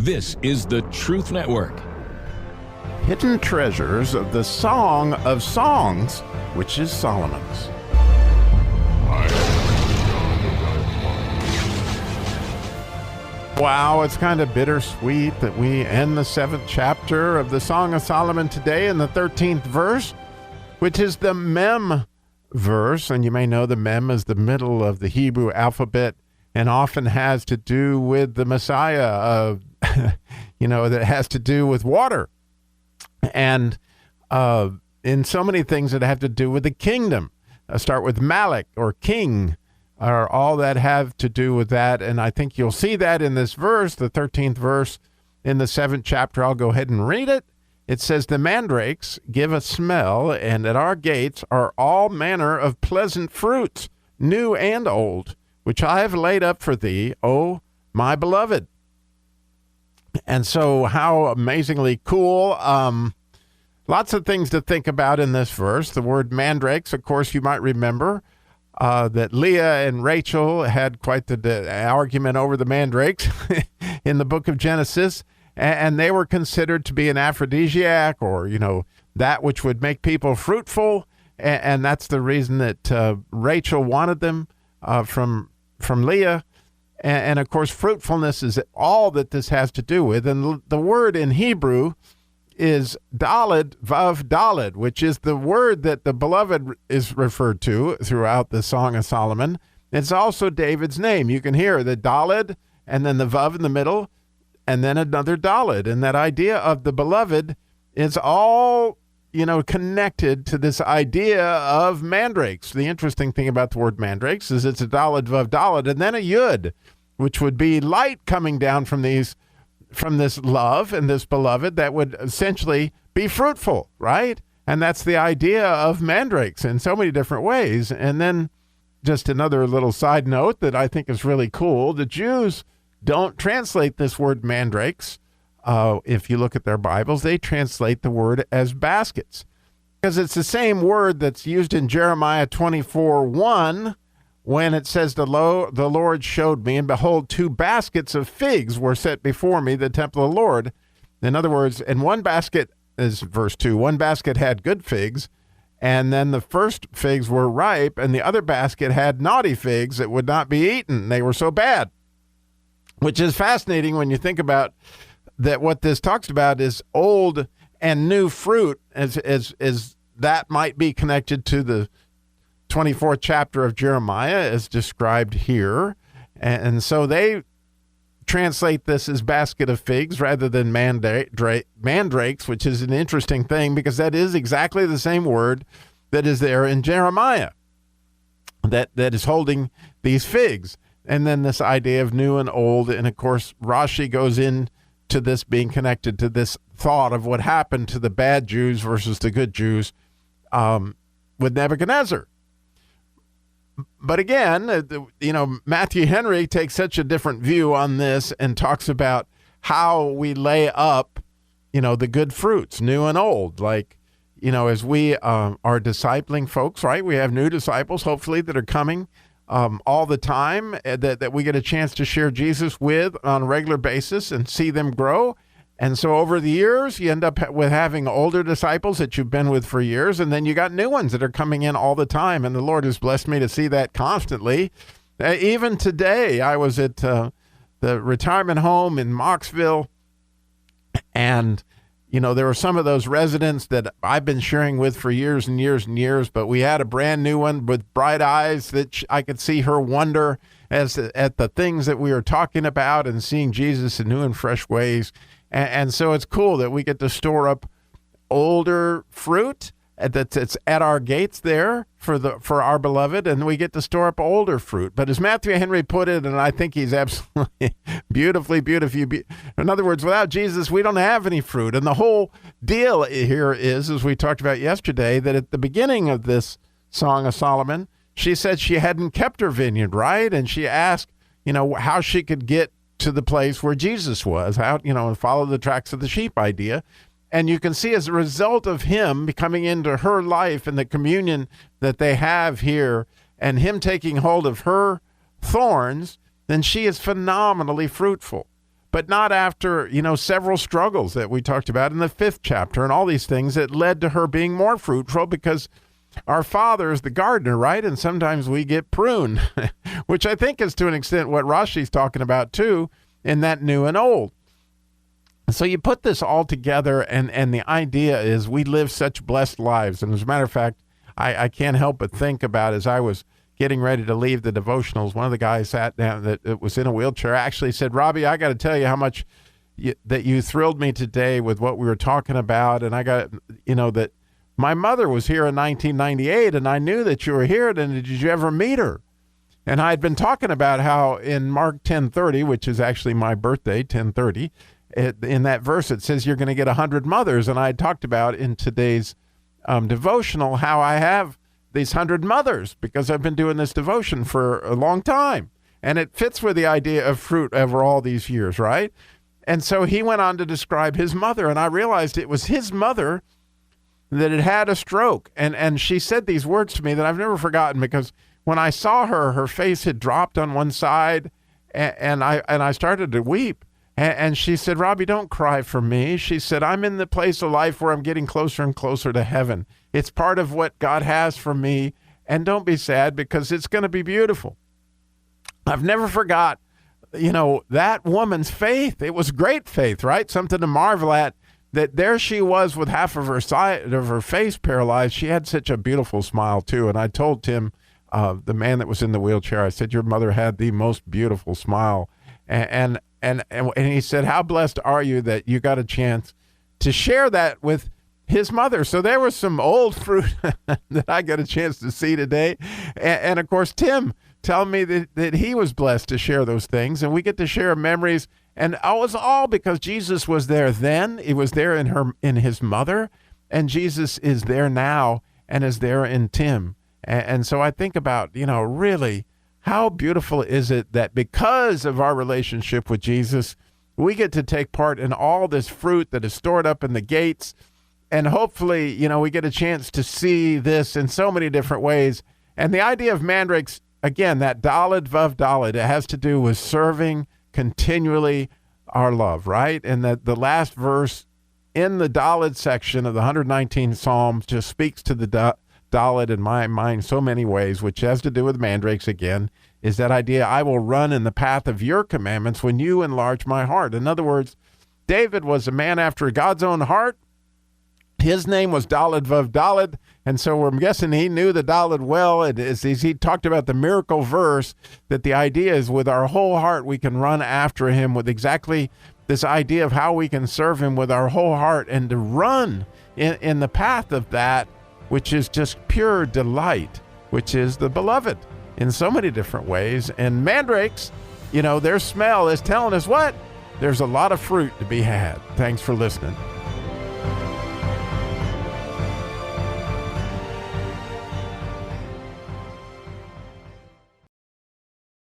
This is the Truth Network. Hidden treasures of the Song of Songs, which is Solomon's. Wow, it's kind of bittersweet that we end the 7th chapter of the Song of Solomon today in the 13th verse, which is the Mem verse. And you may know the Mem is the middle of the Hebrew alphabet and often has to do with the Messiah, that has to do with water. And in so many things that have to do with the kingdom. Start with Malik or king, or all that have to do with that. And I think you'll see that in this verse, the 13th verse in the 7th chapter. I'll go ahead and read it. It says, "The mandrakes give a smell, and at our gates are all manner of pleasant fruits, new and old, which I have laid up for thee, O my beloved." And so how amazingly cool. Lots of things to think about in this verse. The word mandrakes, of course, you might remember that Leah and Rachel had quite the argument over the mandrakes in the book of Genesis. And they were considered to be an aphrodisiac, or, that which would make people fruitful. And that's the reason that Rachel wanted them from Leah. And of course, fruitfulness is all that this has to do with. And the word in Hebrew is daled vav daled, which is the word that the beloved is referred to throughout the Song of Solomon. It's also David's name. You can hear the daled and then the vav in the middle and then another daled. And that idea of the beloved is all, connected to this idea of mandrakes. The interesting thing about the word mandrakes is it's a daled vav daled and then a yud, which would be light coming down from this love and this beloved that would essentially be fruitful, right? And that's the idea of mandrakes in so many different ways. And then just another little side note that I think is really cool. The Jews don't translate this word mandrakes. If you look at their Bibles, they translate the word as baskets, because it's the same word that's used in Jeremiah 24:1 when it says, the Lord showed me, and behold, 2 baskets of figs were set before me, the temple of the Lord. In other words, in one basket, is verse 2, one basket had good figs, and then the first figs were ripe, and the other basket had naughty figs that would not be eaten. They were so bad, which is fascinating when you think about that. What this talks about is old and new fruit, as that might be connected to the 24th chapter of Jeremiah as described here. And so they translate this as basket of figs rather than mandrakes, which is an interesting thing because that is exactly the same word that is there in Jeremiah that is holding these figs. And then this idea of new and old. And of course, Rashi goes into this being connected to this thought of what happened to the bad Jews versus the good Jews with Nebuchadnezzar. But again, Matthew Henry takes such a different view on this and talks about how we lay up, the good fruits, new and old. Like, as we are discipling folks, right? We have new disciples, hopefully, that are coming all the time that we get a chance to share Jesus with on a regular basis and see them grow. And so over the years, you end up with having older disciples that you've been with for years, and then you got new ones that are coming in all the time. And the Lord has blessed me to see that constantly. Even today, I was at the retirement home in Mocksville, and, there were some of those residents that I've been sharing with for years and years and years, but we had a brand new one with bright eyes that I could see her wonder at the things that we were talking about and seeing Jesus in new and fresh ways. And so it's cool that we get to store up older fruit that's at our gates there for our beloved, and we get to store up older fruit. But as Matthew Henry put it, and I think he's absolutely beautifully. In other words, without Jesus, we don't have any fruit. And the whole deal here is, as we talked about yesterday, that at the beginning of this Song of Solomon, she said she hadn't kept her vineyard, right? And she asked, how she could get to the place where Jesus was, how, and follow the tracks of the sheep idea. And you can see as a result of him coming into her life and the communion that they have here and him taking hold of her thorns, then she is phenomenally fruitful. but not after, several struggles that we talked about in the 5th chapter and all these things that led to her being more fruitful, because our Father is the gardener, right? And sometimes we get pruned, which I think is to an extent what Rashi's talking about too, in that new and old. So you put this all together, and the idea is we live such blessed lives. And as a matter of fact, I can't help but think about, as I was getting ready to leave the devotionals, one of the guys sat down that was in a wheelchair actually said, Robbie, I got to tell you how much that you thrilled me today with what we were talking about. And I got, that my mother was here in 1998, and I knew that you were here. And did you ever meet her? And I had been talking about how in Mark 10:30, which is actually my birthday, 10:30, in that verse, it says you're going to get 100 mothers. And I talked about in today's devotional how I have these 100 mothers, because I've been doing this devotion for a long time. And it fits with the idea of fruit over all these years, right? And so he went on to describe his mother, and I realized it was his mother that had had a stroke. And she said these words to me that I've never forgotten, because when I saw her, her face had dropped on one side, and I started to weep. And she said, Robbie, don't cry for me. She said, I'm in the place of life where I'm getting closer and closer to heaven. It's part of what God has for me. And don't be sad, because it's going to be beautiful. I've never forgot, that woman's faith. It was great faith, right? Something to marvel at, that there she was with half of her side of her face paralyzed. She had such a beautiful smile too. And I told Tim, the man that was in the wheelchair, I said, your mother had the most beautiful smile. And he said, how blessed are you that you got a chance to share that with his mother? So there was some old fruit that I got a chance to see today. And of course, Tim telling me that he was blessed to share those things, and we get to share memories. And it was all because Jesus was there then. He was there in his mother, and Jesus is there now and is there in Tim. And so I think about, really, how beautiful is it that because of our relationship with Jesus, we get to take part in all this fruit that is stored up in the gates. And hopefully, we get a chance to see this in so many different ways. And the idea of Mandrakes, again, that Daled Vav Daled, it has to do with serving continually our love, right? And that the last verse in the Daled section of the 119 Psalms just speaks to the Daled in my mind so many ways, which has to do with Mandrakes again, is that idea, I will run in the path of your commandments when you enlarge my heart. In other words, David was a man after God's own heart. His name was Daled Vav Daled, and so I'm guessing he knew the Daled well. He talked about the miracle verse, that the idea is with our whole heart we can run after him, with exactly this idea of how we can serve him with our whole heart, and to run in the path of that, which is just pure delight, which is the beloved in so many different ways. And Mandrakes, their smell is telling us what? There's a lot of fruit to be had. Thanks for listening.